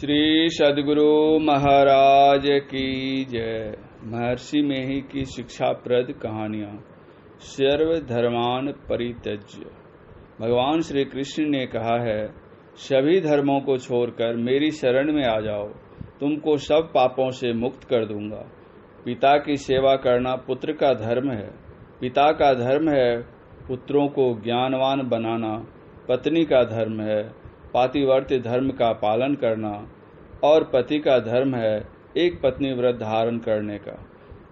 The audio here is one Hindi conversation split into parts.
श्री सद्गुरु महाराज की जय। महर्षि मेही की शिक्षाप्रद कहानियां। सर्वधर्मान परित्यज्य। भगवान श्री कृष्ण ने कहा है, सभी धर्मों को छोड़कर मेरी शरण में आ जाओ, तुमको सब पापों से मुक्त कर दूंगा। पिता की सेवा करना पुत्र का धर्म है। पिता का धर्म है पुत्रों को ज्ञानवान बनाना। पत्नी का धर्म है पातिव्रत्य धर्म का पालन करना और पति का धर्म है एक पत्नी व्रत धारण करने का।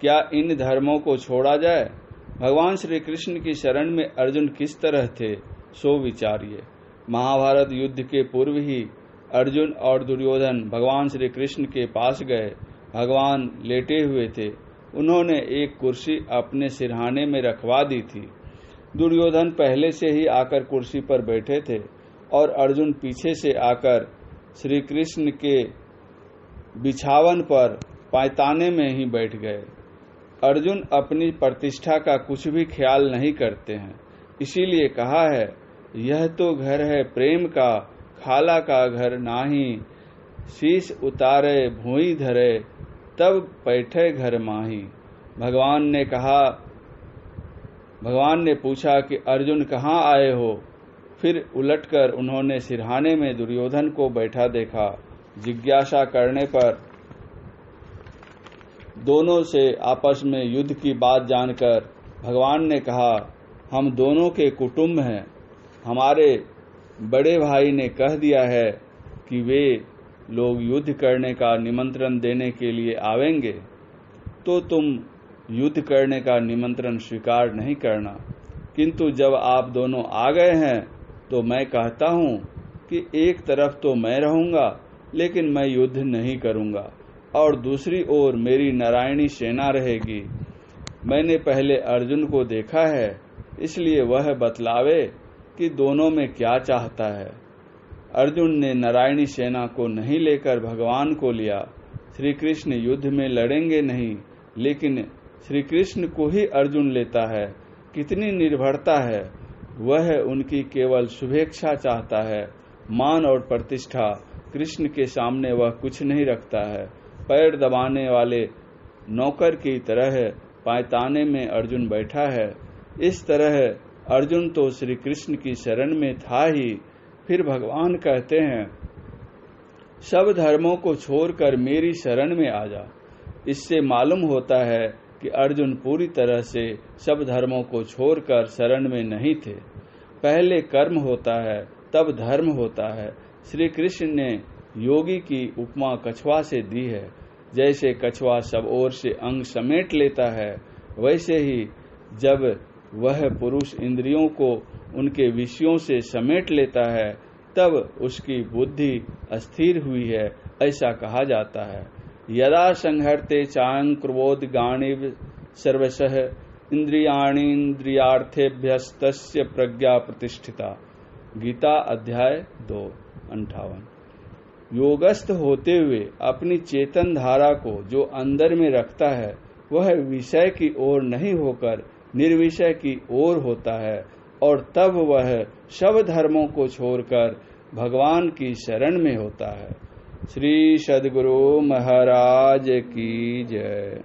क्या इन धर्मों को छोड़ा जाए? भगवान श्री कृष्ण की शरण में अर्जुन किस तरह थे, सो विचारिए। महाभारत युद्ध के पूर्व ही अर्जुन और दुर्योधन भगवान श्री कृष्ण के पास गए। भगवान लेटे हुए थे। उन्होंने एक कुर्सी अपने सिरहाने में रखवा दी थी। दुर्योधन पहले से ही आकर कुर्सी पर बैठे थे और अर्जुन पीछे से आकर श्री कृष्ण के बिछावन पर पायताने में ही बैठ गए। अर्जुन अपनी प्रतिष्ठा का कुछ भी ख्याल नहीं करते हैं, इसीलिए कहा है, यह तो घर है प्रेम का, खाला का घर नाही। शीश उतारे भूई धरे, तब बैठे घर माही। भगवान ने पूछा कि अर्जुन कहाँ आए हो? फिर उलटकर उन्होंने सिरहाने में दुर्योधन को बैठा देखा। जिज्ञासा करने पर दोनों से आपस में युद्ध की बात जानकर भगवान ने कहा, हम दोनों के कुटुंब हैं। हमारे बड़े भाई ने कह दिया है कि वे लोग युद्ध करने का निमंत्रण देने के लिए आवेंगे, तो तुम युद्ध करने का निमंत्रण स्वीकार नहीं करना। किंतु जब आप दोनों आ गए हैं तो मैं कहता हूँ कि एक तरफ तो मैं रहूंगा, लेकिन मैं युद्ध नहीं करूंगा, और दूसरी ओर मेरी नारायणी सेना रहेगी। मैंने पहले अर्जुन को देखा है, इसलिए वह बतलावे कि दोनों में क्या चाहता है। अर्जुन ने नारायणी सेना को नहीं लेकर भगवान को लिया। श्री कृष्ण युद्ध में लड़ेंगे नहीं, लेकिन श्री कृष्ण को ही अर्जुन लेता है। कितनी निर्भरता है! वह उनकी केवल शुभेच्छा चाहता है। मान और प्रतिष्ठा, कृष्ण के सामने वह कुछ नहीं रखता है। पैर दबाने वाले नौकर की तरह पायताने में अर्जुन बैठा है। इस तरह अर्जुन तो श्री कृष्ण की शरण में था ही। फिर भगवान कहते हैं, सब धर्मों को छोड़कर मेरी शरण में आ जा। इससे मालूम होता है कि अर्जुन पूरी तरह से सब धर्मों को छोड़कर शरण में नहीं थे। पहले कर्म होता है, तब धर्म होता है। श्री कृष्ण ने योगी की उपमा कछुआ से दी है। जैसे कछुआ सब ओर से अंग समेट लेता है, वैसे ही जब वह पुरुष इंद्रियों को उनके विषयों से समेट लेता है, तब उसकी बुद्धि अस्थिर हुई है, ऐसा कहा जाता है। यदा संहर्ते चांग क्रोध गाणिव सर्वशः इंद्रियाणीन्द्रियार्थेभ्यस्तस्य प्रज्ञा प्रतिष्ठिता। गीता अध्याय 2:58। योगस्थ होते हुए अपनी चेतन धारा को जो अंदर में रखता है, वह विषय की ओर नहीं होकर निर्विषय की ओर होता है, और तब वह सब धर्मों को छोड़कर भगवान की शरण में होता है। श्री सद्गुरु महाराज की जय।